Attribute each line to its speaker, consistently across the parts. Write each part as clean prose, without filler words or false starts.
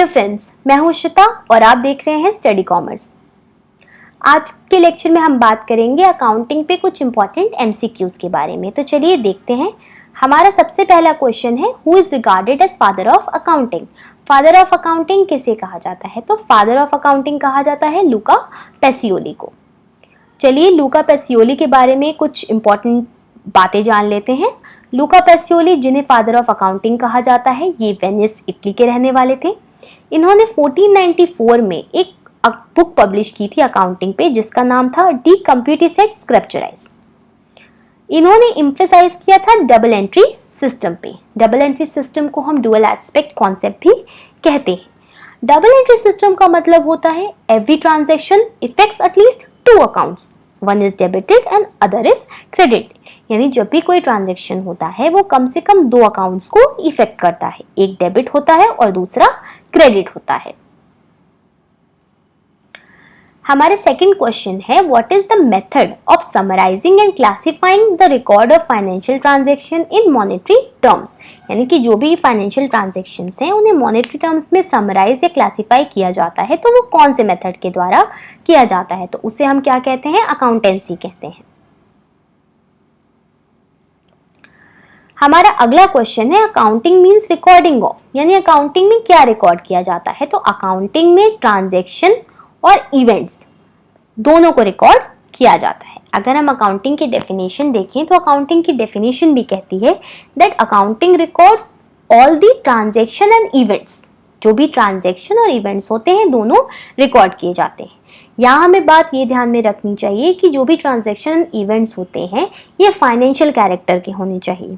Speaker 1: Hello friends, मैं हूं श्वेता और आप देख रहे हैं स्टडी कॉमर्स। आज के लेक्चर में हम बात करेंगे अकाउंटिंग पे कुछ इंपॉर्टेंट एमसीक्यूज के बारे में। तो चलिए देखते हैं। हमारा सबसे पहला क्वेश्चन है, who is regarded as father of accounting. Father of accounting किसे कहा जाता है? तो फादर ऑफ अकाउंटिंग कहा जाता है लूका पैसियोली को। चलिए लूका पैसियोली के बारे में कुछ इंपॉर्टेंट बातें जान लेते हैं। लूका पैसियोली, जिन्हें फादर ऑफ अकाउंटिंग कहा जाता है, ये वेनिस इटली के रहने वाले थे। इन्होंने 1494 में एक बुक पब्लिश की थी अकाउंटिंग पे, जिसका नाम था डी कंप्यूटिस एट स्क्रिप्चराइज। इन्होंने एम्फेसाइज किया था डबल एंट्री सिस्टम पे। डबल एंट्री सिस्टम को हम डुअल एस्पेक्ट कॉन्सेप्ट भी कहते हैं। डबल एंट्री सिस्टम का मतलब होता है every transaction effects at least to accounts, one is debited and other is credit. यानी जब भी कोई ट्रांजैक्शन होता है वो कम से कम दो अकाउंट्स को इफेक्ट करता है, एक डेबिट होता है और दूसरा क्रेडिट होता है। हमारे सेकंड क्वेश्चन है, what is the method of summarising and classifying the record of financial transaction in monetary terms. यानी कि जो भी फाइनेंशियल ट्रांजैक्शंस हैं उन्हें मॉनेटरी टर्म्स में समराइज या क्लासिफाई किया जाता है, तो वो कौन से मेथड के द्वारा किया जाता है? तो उसे हम क्या कहते हैं? अकाउंटेंसी कहते हैं। हमारा अगला क्वेश्चन है, अकाउंटिंग मींस रिकॉर्डिंग ऑफ। यानी अकाउंटिंग में क्या रिकॉर्ड किया जाता है? तो अकाउंटिंग में ट्रांजैक्शन और इवेंट्स दोनों को रिकॉर्ड किया जाता है। अगर हम अकाउंटिंग की डेफिनेशन देखें तो अकाउंटिंग की डेफिनेशन भी कहती है that accounting records all the transaction and events. जो भी ट्रांजैक्शन और इवेंट्स होते हैं दोनों रिकॉर्ड किए जाते हैं। यहाँ हमें बात ये ध्यान में रखनी चाहिए कि जो भी ट्रांजैक्शन इवेंट्स होते हैं ये फाइनेंशियल कैरेक्टर के होने चाहिए।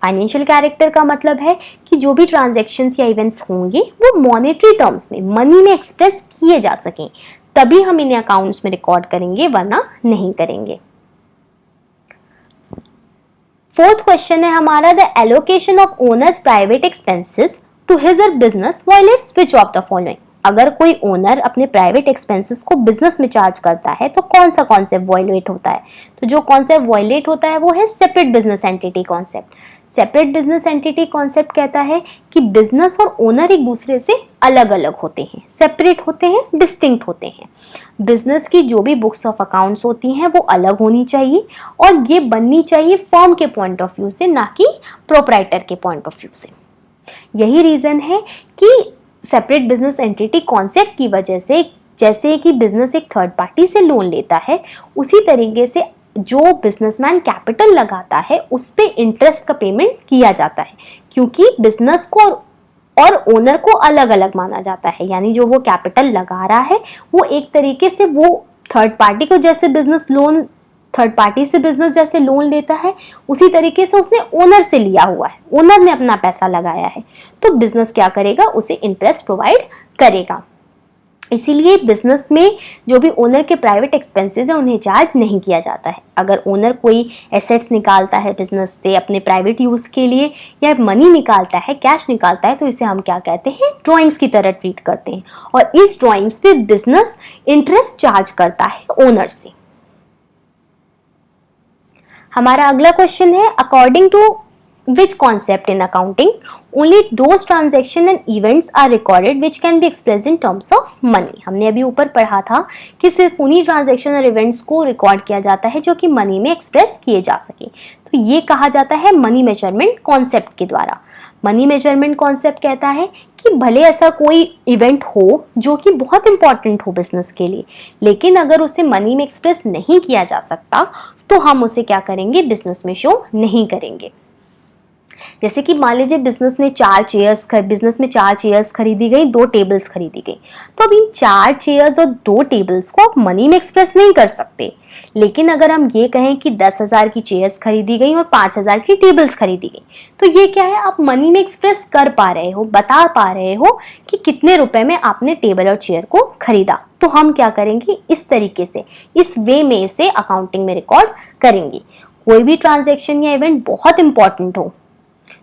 Speaker 1: फाइनेंशियल कैरेक्टर का मतलब है कि जो भी ट्रांजैक्शंस या इवेंट्स होंगे वो मॉनेटरी टर्म्स में, मनी में एक्सप्रेस किए जा सकें, तभी हम इन्हें अकाउंट्स में रिकॉर्ड करेंगे, वरना नहीं करेंगे। फोर्थ क्वेश्चन है हमारा, the allocation of owners private expenses to his own business violates which of the following. अगर कोई ओनर अपने प्राइवेट एक्सपेंसेस को बिजनेस में चार्ज करता है तो कौन सा कॉन्सेप्ट वायलेट होता है? तो जो कॉन्सेप्ट वायलेट होता है वो है separate business entity concept. Separate business entity concept कहता है कि बिजनेस और ओनर एक दूसरे से अलग अलग होते हैं, सेपरेट होते हैं, डिस्टिंक्ट होते हैं। बिजनेस की जो भी बुक्स ऑफ अकाउंट्स होती हैं वो अलग होनी चाहिए और ये बननी चाहिए फर्म के पॉइंट ऑफ व्यू से, ना कि प्रोप्राइटर के पॉइंट ऑफ व्यू से। यही रीजन है कि सेपरेट बिजनेस एंटिटी कॉन्सेप्ट की वजह से, जैसे कि बिजनेस एक थर्ड पार्टी से लोन लेता है, उसी तरीके से जो बिजनेसमैन कैपिटल लगाता है उस पे इंटरेस्ट का पेमेंट किया जाता है, क्योंकि बिजनेस को और ओनर को अलग अलग माना जाता है। यानी जो वो कैपिटल लगा रहा है वो एक तरीके से वो थर्ड पार्टी को जैसे बिजनेस लोन, थर्ड पार्टी से बिजनेस जैसे लोन लेता है, उसी तरीके से उसने ओनर से लिया हुआ है, ओनर ने अपना पैसा लगाया है, तो बिजनेस क्या करेगा? उसे इंटरेस्ट प्रोवाइड करेगा। इसीलिए बिजनेस में जो भी ओनर के प्राइवेट एक्सपेंसेस हैं उन्हें चार्ज नहीं किया जाता है। अगर ओनर कोई एसेट्स निकालता है बिजनेस से अपने प्राइवेट यूज के लिए, या मनी निकालता है, कैश निकालता है, तो इसे हम क्या कहते हैं? ड्राइंग्स की तरह ट्रीट करते हैं, और इस ड्राइंग्स पे बिजनेस इंटरेस्ट चार्ज करता है ओनर से। हमारा अगला क्वेश्चन है, according to which concept in accounting only those transaction and events are recorded which can be expressed in terms of money। हमने अभी ऊपर पढ़ा था कि सिर्फ उन्हीं ट्रांजैक्शन और इवेंट्स को रिकॉर्ड किया जाता है जो कि मनी में एक्सप्रेस किए जा सके। तो ये कहा जाता है मनी मेजरमेंट कॉन्सेप्ट के द्वारा। मनी मेजरमेंट कॉन्सेप्ट कहता है कि भले ऐसा कोई इवेंट हो जो कि बहुत इंपॉर्टेंट हो बिजनेस के लिए, लेकिन अगर उसे मनी में एक्सप्रेस नहीं किया जा सकता तो हम उसे क्या करेंगे? बिजनेस में शो नहीं करेंगे। जैसे कि मान लीजिए बिजनेस में चार चेयर्स खरीदी गई, 2 टेबल्स खरीदी गई, तो अब इन 4 चेयर्स और 2 टेबल्स को आप मनी में एक्सप्रेस नहीं कर सकते। लेकिन अगर हम ये कहें कि 10,000 की चेयर्स खरीदी गई और 5,000 की टेबल्स खरीदी गई, तो ये क्या है? आप मनी में एक्सप्रेस कर पा रहे हो, बता पा रहे हो कि कितने रुपए में आपने टेबल और चेयर को खरीदा। तो हम क्या करेंगे? इस तरीके से, इस वे में इसे अकाउंटिंग में रिकॉर्ड करेंगे। कोई भी ट्रांजैक्शन या इवेंट बहुत इंपॉर्टेंट हो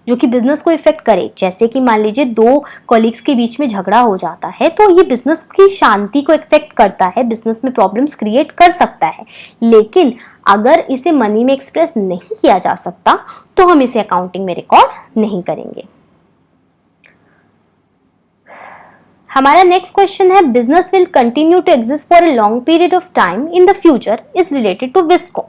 Speaker 1: जो कि बिजनेस को इफेक्ट करे, जैसे कि मान लीजिए 2 कॉलीग्स के बीच में झगड़ा हो जाता है, तो ये बिजनेस की शांति को इफेक्ट करता है, बिजनेस में प्रॉब्लम्स क्रिएट कर सकता है। लेकिन अगर इसे मनी में एक्सप्रेस नहीं किया जा सकता तो हम इसे अकाउंटिंग में रिकॉर्ड नहीं करेंगे। हमारा नेक्स्ट क्वेश्चन है business will continue to exist for a long period of time in the future is related to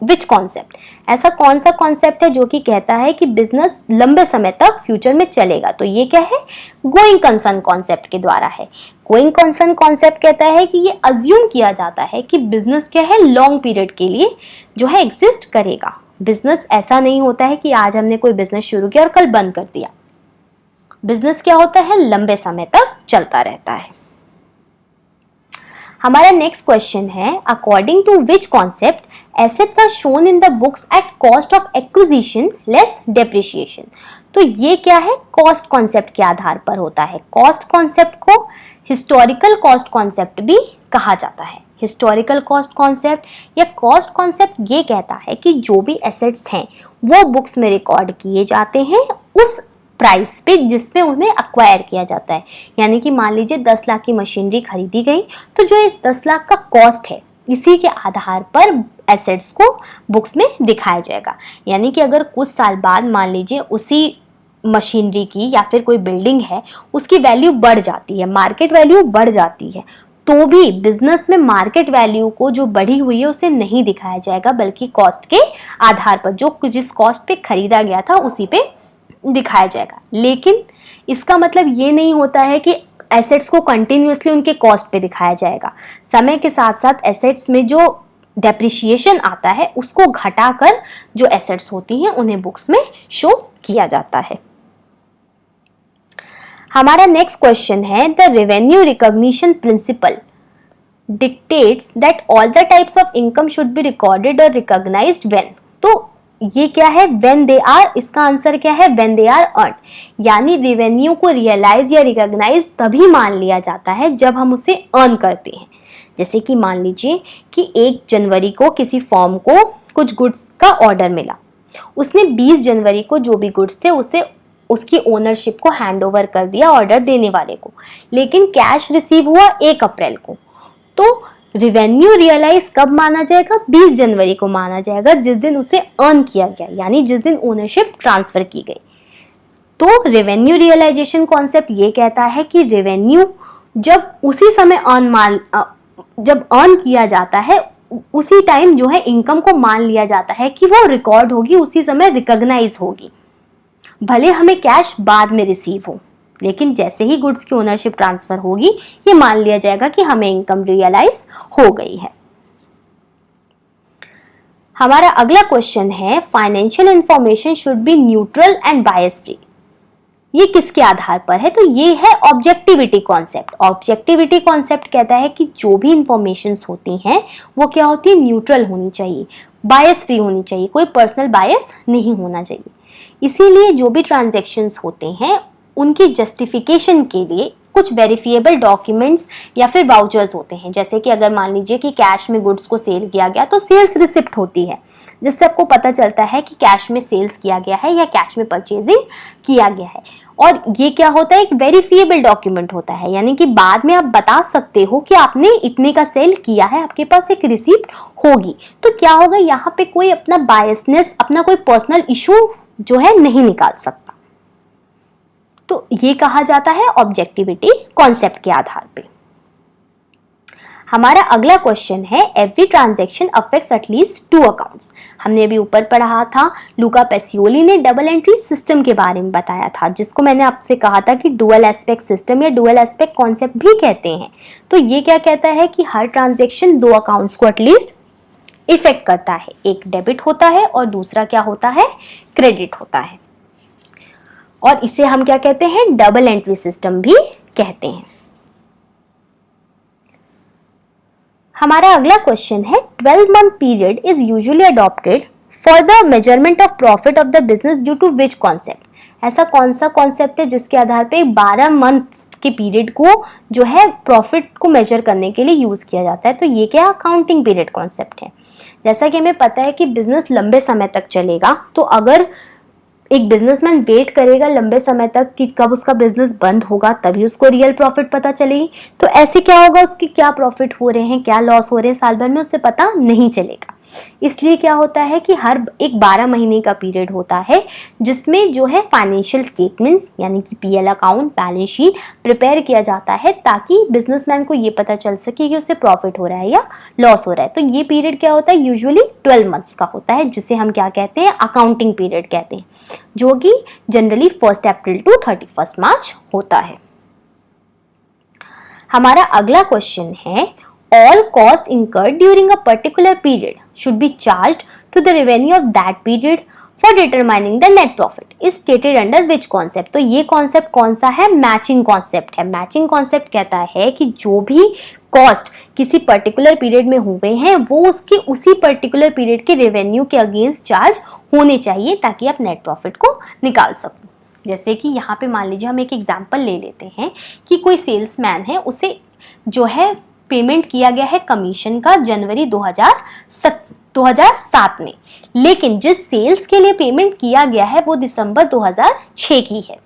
Speaker 1: which concept. ऐसा कौन सा कॉन्सेप्ट है जो कि कहता है कि बिजनेस लंबे समय तक फ्यूचर में चलेगा? तो ये क्या है? गोइंग कंसर्न कॉन्सेप्ट के द्वारा है। गोइंग कंसर्न कॉन्सेप्ट कहता है कि ये अज्यूम किया जाता है कि बिजनेस क्या है, लॉन्ग पीरियड के लिए जो है एग्जिस्ट करेगा। बिजनेस ऐसा नहीं होता है कि आज हमने कोई बिजनेस शुरू किया और कल बंद कर दिया। बिजनेस क्या होता है? लंबे समय तक चलता रहता है। हमारा नेक्स्ट क्वेश्चन है according to which concept assets are shown in the books at cost of acquisition less depreciation. तो ये क्या है? कॉस्ट कॉन्सेप्ट के आधार पर होता है। कॉस्ट कॉन्सेप्ट को हिस्टोरिकल कॉस्ट कॉन्सेप्ट भी कहा जाता है। हिस्टोरिकल कॉस्ट कॉन्सेप्ट या कॉस्ट कॉन्सेप्ट ये कहता है कि जो भी एसेट्स हैं वो बुक्स में रिकॉर्ड किए जाते हैं उस प्राइस पे जिसपे उन्हें अक्वायर किया जाता है। यानी कि मान लीजिए 10 लाख की मशीनरी खरीदी गई, तो जो इस 10 लाख का कॉस्ट है इसी के आधार पर एसेट्स को बुक्स में दिखाया जाएगा। यानी कि अगर कुछ साल बाद मान लीजिए उसी मशीनरी की या फिर कोई बिल्डिंग है उसकी वैल्यू बढ़ जाती है, मार्केट वैल्यू बढ़ जाती है, तो भी बिजनेस में मार्केट वैल्यू को जो बढ़ी हुई है उसे नहीं दिखाया जाएगा, बल्कि कॉस्ट के आधार पर जो जिस कॉस्ट पे खरीदा गया था उसी पे दिखाया जाएगा। लेकिन इसका मतलब ये नहीं होता है कि एसेट्स को कंटिन्यूअसली उनके कॉस्ट पे दिखाया जाएगा। समय के साथ साथ एसेट्स में जो डेप्रिसिएशन आता है उसको घटाकर जो एसेट्स होती हैं उन्हें बुक्स में शो किया जाता है। हमारा नेक्स्ट क्वेश्चन है the revenue recognition principle dictates that all the types of income should be recorded और रिकॉग्नाइज्ड व्हेन। तो ये क्या है? व्हेन दे आर, इसका आंसर क्या है? When they are earn. यानी रेवेन्यू को रियलाइज या रिकॉग्नाइज तभी मान लिया जाता है जब हम उसे अर्न करते हैं। जैसे कि मान लीजिए कि 1 जनवरी को किसी फर्म को कुछ गुड्स का ऑर्डर मिला, उसने 20 जनवरी को जो भी गुड्स थे उसे उसकी ओनरशिप को हैंड ओवर कर दिया ऑर्डर देने वाले को, लेकिन कैश रिसीव हुआ 1 अप्रैल को। तो रेवेन्यू रियलाइज कब माना जाएगा? 20 जनवरी को माना जाएगा, जिस दिन उसे अर्न किया गया, यानी जिस दिन ओनरशिप ट्रांसफर की गई। तो रेवेन्यू रियलाइजेशन कॉन्सेप्ट ये कहता है कि रेवेन्यू जब उसी समय जब अर्न किया जाता है उसी टाइम जो है इनकम को मान लिया जाता है कि वो रिकॉर्ड होगी, उसी समय रिकॉग्नाइज होगी, भले हमें कैश बाद में रिसीव हो, लेकिन जैसे ही गुड्स की ओनरशिप ट्रांसफर होगी ये मान लिया जाएगा कि हमें इनकम रियलाइज हो गई है। हमारा अगला क्वेश्चन है financial information should be neutral and bias free. ये किसके आधार पर है? तो ये है ऑब्जेक्टिविटी कॉन्सेप्ट। ऑब्जेक्टिविटी कॉन्सेप्ट कहता है कि जो भी इंफॉर्मेशंस होती हैं वो क्या होती है? न्यूट्रल होनी चाहिए, बायस फ्री होनी चाहिए, कोई पर्सनल बायस नहीं होना चाहिए। इसीलिए जो भी ट्रांजैक्शंस होते हैं उनकी जस्टिफिकेशन के लिए कुछ वेरिफिएबल डॉक्यूमेंट्स या फिर वाउचर्स होते हैं। जैसे कि अगर मान लीजिए कि कैश में गुड्स को सेल किया गया तो सेल्स रिसिप्ट होती है, जिससे आपको पता चलता है कि कैश में सेल्स किया गया है या कैश में परचेजिंग किया गया है। और ये क्या होता है? एक वेरिफिएबल डॉक्यूमेंट होता है, यानी कि बाद में आप बता सकते हो कि आपने इतने का सेल किया है, आपके पास एक रिसिप्ट होगी। तो क्या होगा? यहाँ पे कोई अपना बायसनेस, अपना कोई पर्सनल इशू जो है नहीं निकाल सकता। तो ये कहा जाता है ऑब्जेक्टिविटी कॉन्सेप्ट के आधार पे। हमारा अगला क्वेश्चन है every transaction affects at least 2 accounts. हमने अभी ऊपर पढ़ा था, लुका पेसियोली ने डबल एंट्री सिस्टम के बारे में बताया था, जिसको मैंने आपसे कहा था कि डुअल एस्पेक्ट सिस्टम या डुअल एस्पेक्ट कॉन्सेप्ट भी कहते हैं। तो ये क्या कहता है कि हर ट्रांजैक्शन 2 अकाउंट्स को एटलीस्ट इफेक्ट करता है। एक डेबिट होता है और दूसरा क्या होता है? क्रेडिट होता है। और इसे हम क्या कहते हैं? डबल एंट्री सिस्टम भी कहते हैं। हमारा अगला क्वेश्चन है 12 month period is usually adopted for the measurement of profit of the business due to which concept. ऐसा कौन सा कॉन्सेप्ट है जिसके आधार पे 12 मंथ के पीरियड को जो है प्रॉफिट को मेजर करने के लिए यूज किया जाता है? तो ये क्या अकाउंटिंग पीरियड कॉन्सेप्ट है। जैसा कि हमें पता है कि बिजनेस लंबे समय तक चलेगा, तो अगर एक बिजनेसमैन वेट करेगा लंबे समय तक कि कब उसका बिजनेस बंद होगा तभी उसको रियल प्रॉफिट पता चलेगी, तो ऐसे क्या होगा? उसकी क्या प्रॉफिट हो रहे हैं, क्या लॉस हो रहे हैं साल भर में, उससे पता नहीं चलेगा। इसलिए क्या होता है कि हर एक 12 महीने का पीरियड होता है जिसमें जो है फाइनेंशियल स्टेटमेंट्स यानी कि PL account, balance sheet prepare किया जाता है ताकि बिजनेसमैन को ये पता चल सके कि उससे प्रॉफिट हो रहा है या लॉस हो रहा है। तो ये पीरियड क्या होता है, यूजुअली 12 मंथ्स का होता है, जिसे हम क्या कहते हैं, अकाउंटिंग पीरियड कहते हैं, जो कि जनरली 1 अप्रैल टू 31 मार्च होता है। हमारा अगला क्वेश्चन है, all cost incurred during a particular period should be charged to the revenue of that period for determining the net profit is stated under which concept। तो ये कॉन्सेप्ट कौन सा है, मैचिंग कॉन्सेप्ट है। मैचिंग कॉन्सेप्ट कहता है कि जो भी कॉस्ट किसी पर्टिकुलर पीरियड में हुए हैं वो उसके उसी पर्टिकुलर पीरियड के रेवेन्यू के अगेंस्ट चार्ज होने चाहिए ताकि आप नेट प्रॉफिट को निकाल सको। जैसे कि यहाँ पे मान लीजिए हम एक एग्जांपल ले लेते हैं कि कोई सेल्समैन है, उसे जो है पेमेंट किया गया है कमीशन का जनवरी 2007 में, लेकिन जिस सेल्स के लिए पेमेंट किया गया है वो दिसंबर 2006 की है।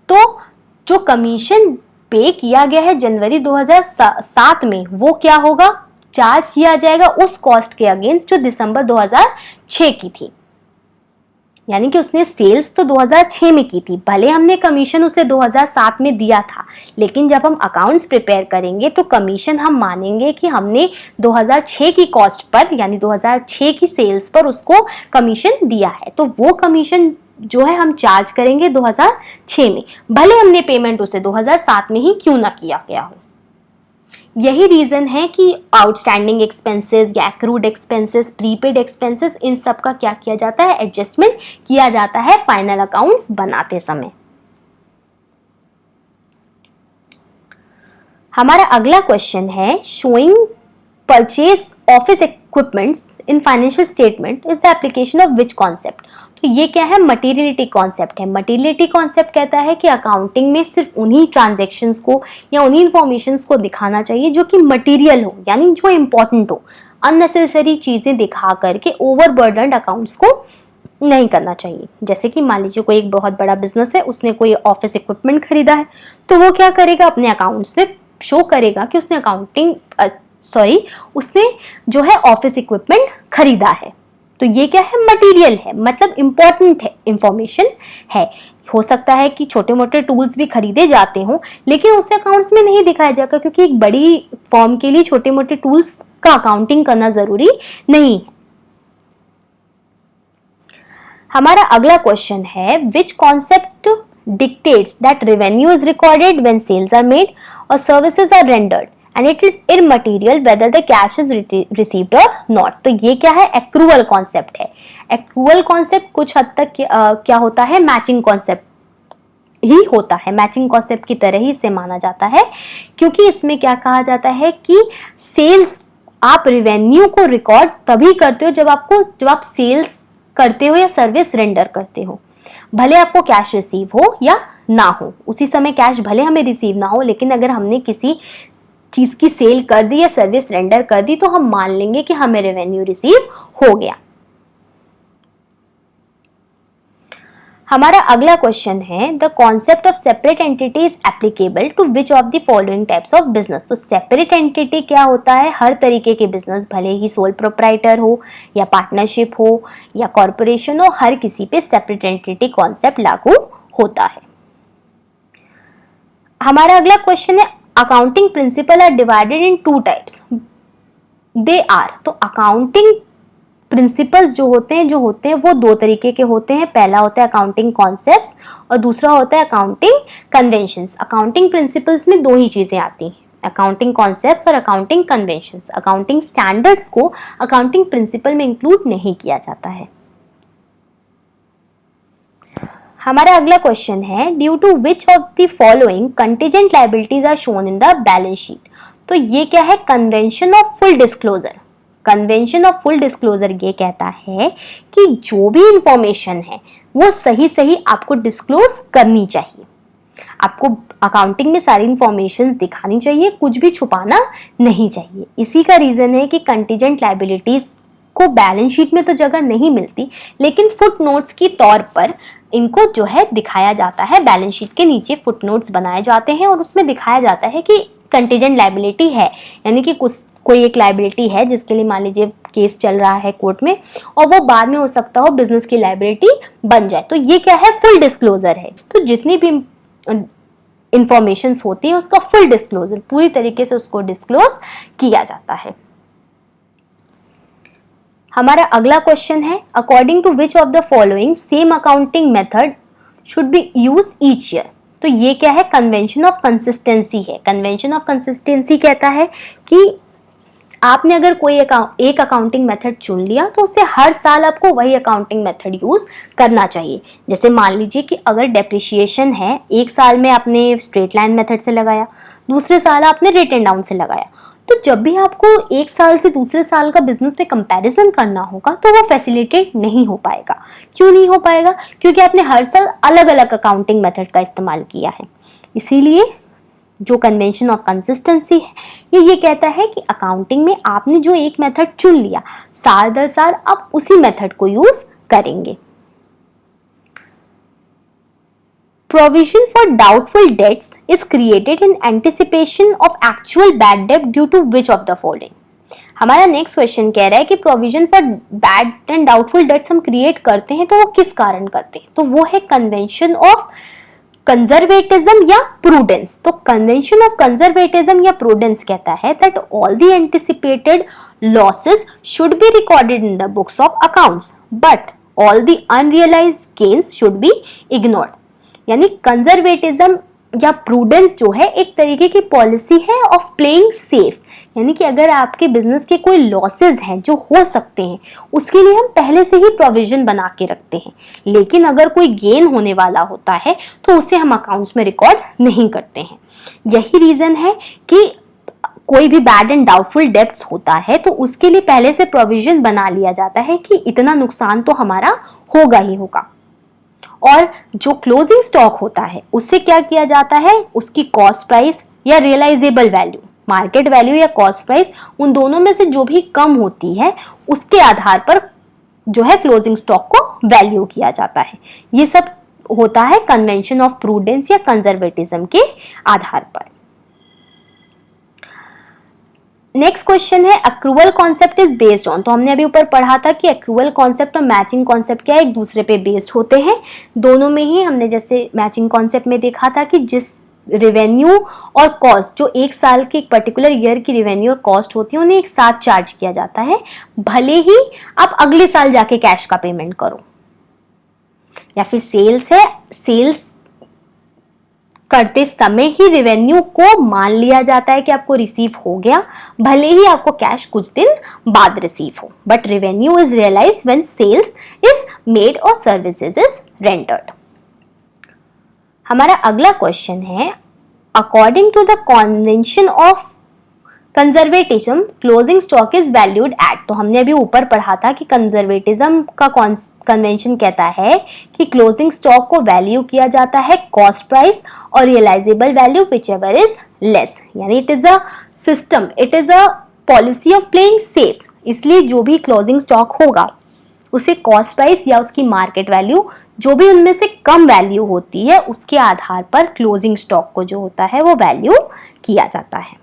Speaker 1: तो जो कमीशन पे किया गया है जनवरी 2007 में वो क्या होगा, चार्ज किया जाएगा उस कॉस्ट के अगेंस्ट जो दिसंबर 2006 की थी। यानी कि उसने सेल्स तो 2006 में की थी, भले हमने कमीशन उसे 2007 में दिया था, लेकिन जब हम अकाउंट्स प्रिपेयर करेंगे तो कमीशन हम मानेंगे कि हमने 2006 की कॉस्ट पर यानी 2006 की सेल्स पर उसको कमीशन दिया है। तो वो कमीशन जो है हम चार्ज करेंगे 2006 में, भले हमने पेमेंट उसे 2007 में ही क्यों ना किया गया हो। यही रीजन है कि आउटस्टैंडिंग एक्सपेंसेस या एक्रूड एक्सपेंसेस, प्रीपेड एक्सपेंसेस, इन सब का क्या किया जाता है, एडजस्टमेंट किया जाता है फाइनल अकाउंट्स बनाते समय। हमारा अगला क्वेश्चन है, showing purchase office equipments in financial statement is the application of which concept. तो ये क्या है, मटीरियलिटी कॉन्सेप्ट है। मटीरियलिटी कॉन्सेप्ट कहता है कि अकाउंटिंग में सिर्फ उन्हीं ट्रांजैक्शंस को या उन्हीं इंफॉर्मेशंस को दिखाना चाहिए जो कि मटीरियल हो, यानी जो इंपॉर्टेंट हो। अननेसेसरी चीजें दिखा करके ओवरबर्डन्ड अकाउंट्स को नहीं करना चाहिए। जैसे कि मान लीजिए कोई एक बहुत बड़ा बिजनेस है, उसने कोई ऑफिस इक्विपमेंट खरीदा है, तो वो क्या करेगा, अपने अकाउंट्स में शो करेगा कि उसने उसने जो है ऑफिस इक्विपमेंट खरीदा है। तो ये क्या है, मटेरियल है, मतलब इंपॉर्टेंट है, इंफॉर्मेशन है। हो सकता है कि छोटे मोटे टूल्स भी खरीदे जाते हों, लेकिन उसे अकाउंट्स में नहीं दिखाया जाएगा, क्योंकि एक बड़ी फर्म के लिए छोटे मोटे टूल्स का अकाउंटिंग करना जरूरी नहीं है। हमारा अगला क्वेश्चन है, विच concept dictates that revenue is recorded when sales are made or services are rendered and it is immaterial whether the cash is received or not। तो ये क्या है, एक्रूअल कॉन्सेप्ट है। एक्रूअल कॉन्सेप्ट कुछ हद तक क्या होता है, मैचिंग कॉन्सेप्ट ही होता है, मैचिंग कॉन्सेप्ट की तरह ही इसे माना जाता है, क्योंकि इसमें क्या कहा जाता है कि सेल्स, आप रेवेन्यू को रिकॉर्ड तभी करते हो जब आप सेल्स करते हो या सर्विस रेंडर करते हो, भले आपको कैश रिसीव हो या ना हो। उसी समय कैश भले हमें रिसीव ना हो, लेकिन अगर हमने किसी चीज की सेल कर दी या सर्विस रेंडर कर दी तो हम मान लेंगे कि हमें रेवेन्यू रिसीव हो गया। हमारा अगला क्वेश्चन है, the concept of separate entity is applicable to which of the following types of business. तो सेपरेट एंटिटी क्या होता है, हर तरीके के बिजनेस, भले ही सोल प्रोप्राइटर हो या पार्टनरशिप हो या कॉर्पोरेशन हो, हर किसी पे सेपरेट एंटिटी कॉन्सेप्ट लागू होता है। हमारा अगला क्वेश्चन है, accounting principle are divided in 2 types, they are. तो अकाउंटिंग प्रिंसिपल्स जो होते हैं वो 2 तरीके के होते हैं। पहला होता है अकाउंटिंग कॉन्सेप्ट्स और दूसरा होता है अकाउंटिंग कन्वेंशंस। अकाउंटिंग प्रिंसिपल्स में 2 ही चीजें आती हैं, अकाउंटिंग कॉन्सेप्ट्स और अकाउंटिंग कन्वेंशंस। अकाउंटिंग स्टैंडर्ड्स को अकाउंटिंग प्रिंसिपल में इंक्लूड नहीं किया जाता है। हमारा अगला क्वेश्चन है, due to which of the following contingent liabilities are shown in the balance sheet. तो ये क्या है, convention of full disclosure. Convention of full disclosure ये कहता है कि जो भी इंफॉर्मेशन है वो सही आपको डिस्क्लोज करनी चाहिए। आपको अकाउंटिंग में सारी इंफॉर्मेशन दिखानी चाहिए, कुछ भी छुपाना नहीं चाहिए। इसी का रीजन है कि कंटीजेंट लायबिलिटीज को बैलेंस शीट में तो जगह नहीं मिलती, लेकिन फुट नोट्स की तौर पर इनको जो है दिखाया जाता है। बैलेंस शीट के नीचे फुट नोट्स बनाए जाते हैं और उसमें दिखाया जाता है कि कंटीजेंट लायबिलिटी है, यानी कि कुछ कोई एक लायबिलिटी है जिसके लिए मान लीजिए केस चल रहा है कोर्ट में और वो बाद में हो सकता हो बिजनेस की लायबिलिटी बन जाए, तो ये क्या है, फुल डिस्क्लोजर है। तो जितनी भी इंफॉर्मेशंस होती है उसका फुल डिस्क्लोजर, पूरी तरीके से उसको डिस्क्लोज किया जाता है। हमारा अगला क्वेश्चन है, according to which of the following same accounting method should be use each year. तो ये क्या है, कन्वेंशन ऑफ कंसिस्टेंसी है। कन्वेंशन ऑफ कंसिस्टेंसी कहता है कि आपने अगर कोई एक अकाउंटिंग मेथड चुन लिया तो उससे हर साल आपको वही अकाउंटिंग मेथड यूज करना चाहिए। जैसे मान लीजिए कि अगर डेप्रिसिएशन है, एक साल में आपने स्ट्रेट लाइन मेथड से लगाया, दूसरे साल आपने रिटन डाउन से लगाया, तो जब भी आपको एक साल से दूसरे साल का बिजनेस में कंपैरिजन करना होगा तो वो फैसिलिटेट नहीं हो पाएगा। क्यों नहीं हो पाएगा? क्योंकि आपने हर साल अलग अलग अकाउंटिंग मेथड का इस्तेमाल किया है। इसीलिए जो कन्वेंशन ऑफ कंसिस्टेंसी है ये कहता है कि अकाउंटिंग में आपने जो एक मेथड चुन लिया, साल दर साल आप उसी मेथड को यूज करेंगे। Provision for doubtful debts is created in anticipation of actual bad debt due to which of the following। हमारा नेक्स्ट क्वेश्चन कह रहा है कि provision for bad and doubtful debts हम क्रिएट करते हैं तो वो किस कारण करते हैं, तो वो है कन्वेंशन ऑफ कंजर्वेटिज्म या प्रूडेंस। तो कन्वेंशन ऑफ कंजर्वेटिज्म या प्रूडेंस कहता है that all the anticipated losses should be recorded in the books of accounts but all the unrealised gains should be ignored. यानी कंजर्वेटिज्म या प्रूडेंस जो है एक तरीके की पॉलिसी है ऑफ प्लेइंग सेफ, यानी कि अगर आपके बिजनेस के कोई लॉसेस हैं जो हो सकते हैं उसके लिए हम पहले से ही प्रोविजन बना के रखते हैं, लेकिन अगर कोई गेन होने वाला होता है तो उसे हम अकाउंट्स में रिकॉर्ड नहीं करते हैं। यही रीजन है कि कोई भी बैड एंड डाउटफुल डेब्ट्स होता है तो उसके लिए पहले से प्रोविजन बना लिया जाता है कि इतना नुकसान तो हमारा होगा ही होगा। और जो क्लोजिंग स्टॉक होता है उससे क्या किया जाता है, उसकी कॉस्ट प्राइस या रियलाइजेबल वैल्यू, मार्केट वैल्यू या कॉस्ट प्राइस, उन दोनों में से जो भी कम होती है उसके आधार पर जो है क्लोजिंग स्टॉक को वैल्यू किया जाता है। ये सब होता है कन्वेंशन ऑफ प्रूडेंस या कंजर्वेटिज्म के आधार पर। नेक्स्ट क्वेश्चन है accrual concept is based on. तो हमने अभी ऊपर पढ़ा था कि अक्रूवल कॉन्सेप्ट और मैचिंग कॉन्सेप्ट क्या है, एक दूसरे पे बेस्ड होते हैं। दोनों में ही हमने जैसे मैचिंग कॉन्सेप्ट में देखा था कि जिस रेवेन्यू और कॉस्ट, जो एक साल के एक पर्टिकुलर ईयर की रेवेन्यू और कॉस्ट होती है उन्हें एक साथ चार्ज किया जाता है, भले ही आप अगले साल जाके कैश का पेमेंट करो। या फिर सेल्स है, सेल्स करते समय ही रेवेन्यू को मान लिया जाता है कि आपको रिसीव हो गया, भले ही आपको कैश कुछ दिन बाद रिसीव हो, but revenue is realised when sales is made और सर्विसेज इज रेंडर्ड। हमारा अगला क्वेश्चन है according to the convention of conservatism closing stock is valued at. तो हमने अभी ऊपर पढ़ा था कि कंजर्वेटिज्म का कन्वेंशन कहता है कि क्लोजिंग स्टॉक को वैल्यू किया जाता है कॉस्ट प्राइस और realisable value whichever is less. यानी it is a system, it is a policy of playing safe. इसलिए जो भी क्लोजिंग स्टॉक होगा उसे कॉस्ट प्राइस या उसकी मार्केट वैल्यू, जो भी उनमें से कम वैल्यू होती है उसके आधार पर क्लोजिंग स्टॉक को जो होता है वो वैल्यू किया जाता है।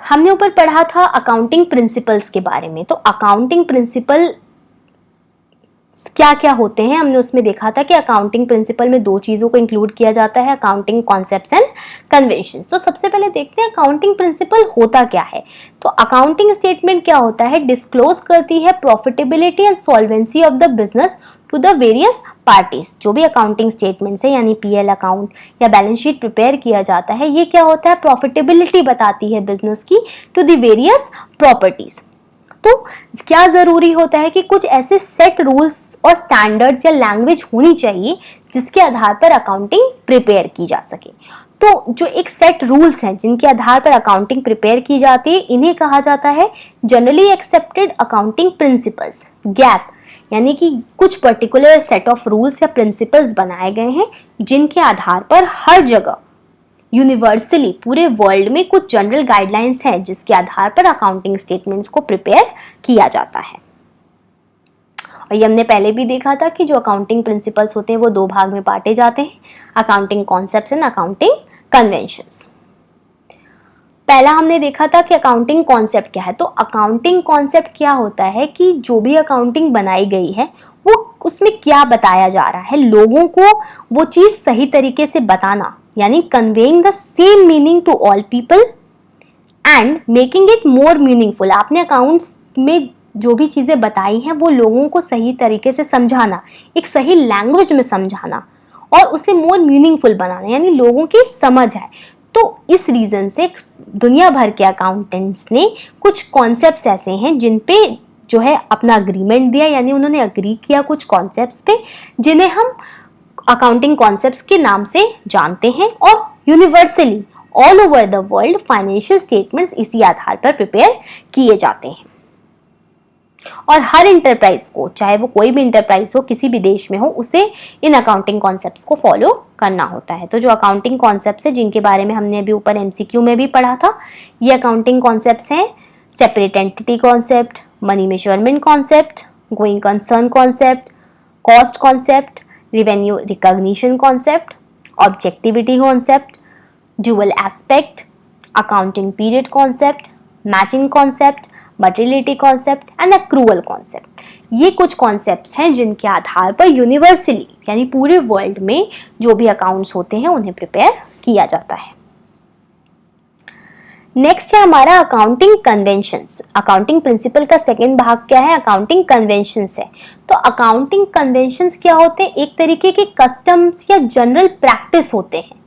Speaker 1: हमने ऊपर पढ़ा था अकाउंटिंग प्रिंसिपल्स के बारे में। तो अकाउंटिंग प्रिंसिपल क्या क्या होते हैं हमने उसमें देखा था कि अकाउंटिंग प्रिंसिपल में दो चीज़ों को इंक्लूड किया जाता है, अकाउंटिंग कॉन्सेप्ट्स एंड कन्वेंशंस। तो सबसे पहले देखते हैं अकाउंटिंग प्रिंसिपल होता क्या है। तो अकाउंटिंग स्टेटमेंट क्या होता है, डिस्क्लोज करती है profitability and solvency of the business to the various parties. जो भी अकाउंटिंग स्टेटमेंट्स है यानी पीएल अकाउंट या बैलेंस शीट प्रिपेयर किया जाता है, ये क्या होता है, प्रॉफिटेबिलिटी बताती है बिजनेस की टू द वेरियस प्रॉपर्टीज। तो क्या जरूरी होता है कि कुछ ऐसे सेट रूल्स और स्टैंडर्ड्स या लैंग्वेज होनी चाहिए जिसके आधार पर अकाउंटिंग प्रिपेयर की जा सके। तो जो एक सेट रूल्स हैं जिनके आधार पर अकाउंटिंग प्रिपेयर की जाती है, इन्हें कहा जाता है generally accepted accounting principles, gap. यानी कि कुछ पर्टिकुलर सेट ऑफ रूल्स या प्रिंसिपल्स बनाए गए हैं जिनके आधार पर हर जगह यूनिवर्सली पूरे वर्ल्ड में कुछ जनरल गाइडलाइंस हैं जिसके आधार पर अकाउंटिंग स्टेटमेंट्स को प्रिपेयर किया जाता है। और ये हमने पहले भी देखा था कि जो अकाउंटिंग प्रिंसिपल्स होते हैं वो दो भाग में बांटे जाते हैं, accounting concepts and accounting conventions. पहला हमने देखा था कि अकाउंटिंग कॉन्सेप्ट क्या है। तो अकाउंटिंग कॉन्सेप्ट क्या होता है कि जो भी अकाउंटिंग बनाई गई है वो उसमें क्या बताया जा रहा है, लोगों को वो चीज सही तरीके से बताना, यानी conveying the same meaning to all people and making it more meaningful. आपने अकाउंट्स में जो भी चीजें बताई हैं वो लोगों को सही तरीके से समझाना, एक सही लैंग्वेज में समझाना और उसे मोर मीनिंगफुल बनाना, यानी लोगों की समझ आए। तो इस रीजन से दुनिया भर के अकाउंटेंट्स ने कुछ कॉन्सेप्ट्स ऐसे हैं जिन पे जो है अपना अग्रीमेंट दिया, यानी उन्होंने अग्री किया कुछ कॉन्सेप्ट्स पे जिन्हें हम अकाउंटिंग कॉन्सेप्ट्स के नाम से जानते हैं। और universally all over the world financial statements इसी आधार पर प्रिपेयर किए जाते हैं। और हर इंटरप्राइज को, चाहे वो कोई भी इंटरप्राइज हो, किसी भी देश में हो, उसे इन अकाउंटिंग कॉन्सेप्ट्स को फॉलो करना होता है। तो जो अकाउंटिंग कॉन्सेप्ट्स है जिनके बारे में हमने अभी ऊपर एमसीक्यू में भी पढ़ा था, ये अकाउंटिंग कॉन्सेप्ट्स हैं separate entity concept, money measurement concept, going concern concept, cost concept, revenue recognition concept, objectivity concept, dual aspect, accounting period concept, matching concept, materiality concept and accrual concept. ये कुछ concepts हैं जिनके आधार पर universally यानी पूरे world में जो भी अकाउंट्स होते हैं उन्हें प्रिपेयर किया जाता है। नेक्स्ट है हमारा अकाउंटिंग कन्वेंशंस। अकाउंटिंग प्रिंसिपल का सेकेंड भाग क्या है? अकाउंटिंग कन्वेंशंस है। तो अकाउंटिंग कन्वेंशंस क्या होते हैं? एक तरीके के कस्टम्स या जनरल प्रैक्टिस होते हैं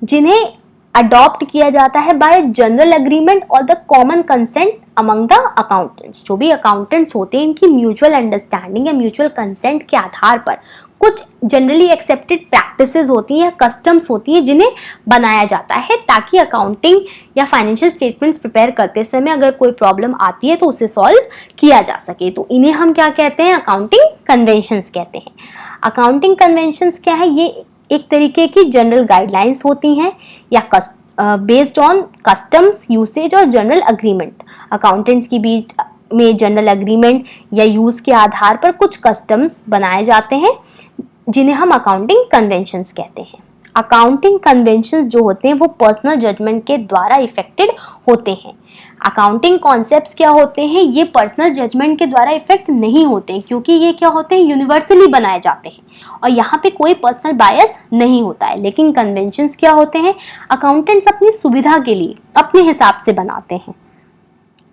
Speaker 1: जिन्हें अडॉप्ट किया जाता है बाय जनरल एग्रीमेंट और the common consent among the accountants. जो भी अकाउंटेंट्स होते हैं इनकी म्यूचुअल अंडरस्टैंडिंग या म्यूचुअल कंसेंट के आधार पर कुछ जनरली एक्सेप्टेड प्रैक्टिसेस होती हैं, कस्टम्स होती हैं जिन्हें बनाया जाता है ताकि अकाउंटिंग या फाइनेंशियल स्टेटमेंट्स प्रिपेयर करते समय अगर कोई प्रॉब्लम आती है तो उसे सॉल्व किया जा सके। तो इन्हें हम क्या कहते हैं? अकाउंटिंग कन्वेंशंस कहते हैं। अकाउंटिंग कन्वेंशंस क्या है? ये एक तरीके की जनरल गाइडलाइंस होती हैं या बेस्ड ऑन कस्टम्स, यूसेज और जनरल अग्रीमेंट। अकाउंटेंट्स के बीच में जनरल अग्रीमेंट या यूज के आधार पर कुछ कस्टम्स बनाए जाते हैं जिन्हें हम अकाउंटिंग कन्वेंशंस कहते हैं। अकाउंटिंग कन्वेंशंस जो होते हैं वो पर्सनल जजमेंट के द्वारा इफेक्टेड होते हैं। अकाउंटिंग कॉन्सेप्ट्स क्या होते हैं? ये पर्सनल जजमेंट के द्वारा इफेक्ट नहीं होते क्योंकि ये क्या होते हैं? यूनिवर्सली बनाए जाते हैं और यहाँ पे कोई पर्सनल बायस नहीं होता है। लेकिन कन्वेंशंस क्या होते हैं? अकाउंटेंट्स अपनी सुविधा के लिए अपने हिसाब से बनाते हैं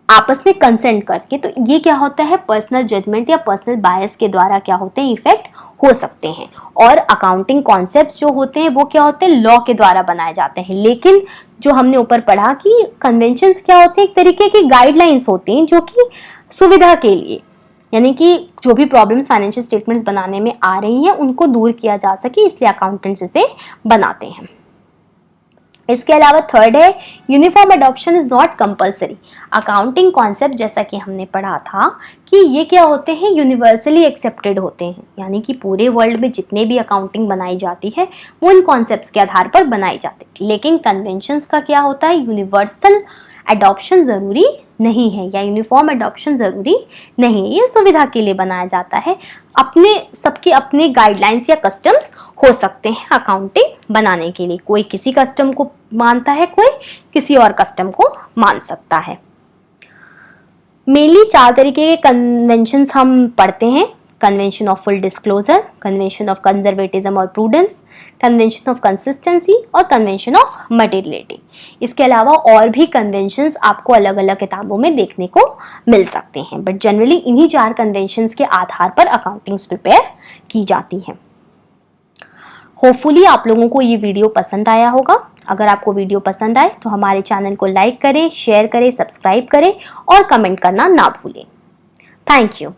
Speaker 1: आपस में कंसेंट करके। तो ये क्या होता है? पर्सनल जजमेंट या पर्सनल बायस के द्वारा क्या होते हैं? इफेक्ट हो सकते हैं। और अकाउंटिंग कॉन्सेप्ट्स जो होते हैं वो क्या होते हैं? लॉ के द्वारा बनाए जाते हैं। लेकिन जो हमने ऊपर पढ़ा कि कन्वेंशंस क्या होते हैं? एक तरीके की गाइडलाइंस होती हैं जो कि सुविधा के लिए, यानी कि जो भी प्रॉब्लम्स फाइनेंशियल स्टेटमेंट्स बनाने में आ रही हैं उनको दूर किया जा सके, इसलिए अकाउंटेंट्स इसे बनाते हैं। इसके अलावा थर्ड है uniform adoption is not compulsory. Accounting concept जैसा कि हमने पढ़ा था कि ये क्या होते हैं? यूनिवर्सली एक्सेप्टेड होते हैं, यानी कि पूरे वर्ल्ड में जितने भी अकाउंटिंग बनाई जाती है वो इन कॉन्सेप्ट्स के आधार पर बनाई जाती है। लेकिन कन्वेंशंस का क्या होता है? यूनिवर्सल अडॉप्शन जरूरी नहीं है या यूनिफॉर्म अडॉप्शन जरूरी नहीं है, ये सुविधा के लिए बनाया जाता है। अपने सबके अपने गाइडलाइंस या कस्टम्स हो सकते हैं अकाउंटिंग बनाने के लिए। कोई किसी कस्टम को मानता है, कोई किसी और कस्टम को मान सकता है। मेनली 4 तरीके के कन्वेंशंस हम पढ़ते हैं: convention of full disclosure, convention of conservatism और प्रूडेंस, कन्वेंशन ऑफ कंसिस्टेंसी और कन्वेंशन ऑफ मटेरियलिटी। इसके अलावा और भी कन्वेंशंस आपको अलग अलग किताबों में देखने को मिल सकते हैं, बट जनरली इन्हीं 4 कन्वेंशंस के आधार पर अकाउंटिंग्स प्रिपेयर की जाती हैं। होपफुली आप लोगों को ये वीडियो पसंद आया होगा। अगर आपको वीडियो पसंद आए तो हमारे चैनल को लाइक करें, शेयर करें, सब्सक्राइब करें और कमेंट करना ना भूलें। Thank you.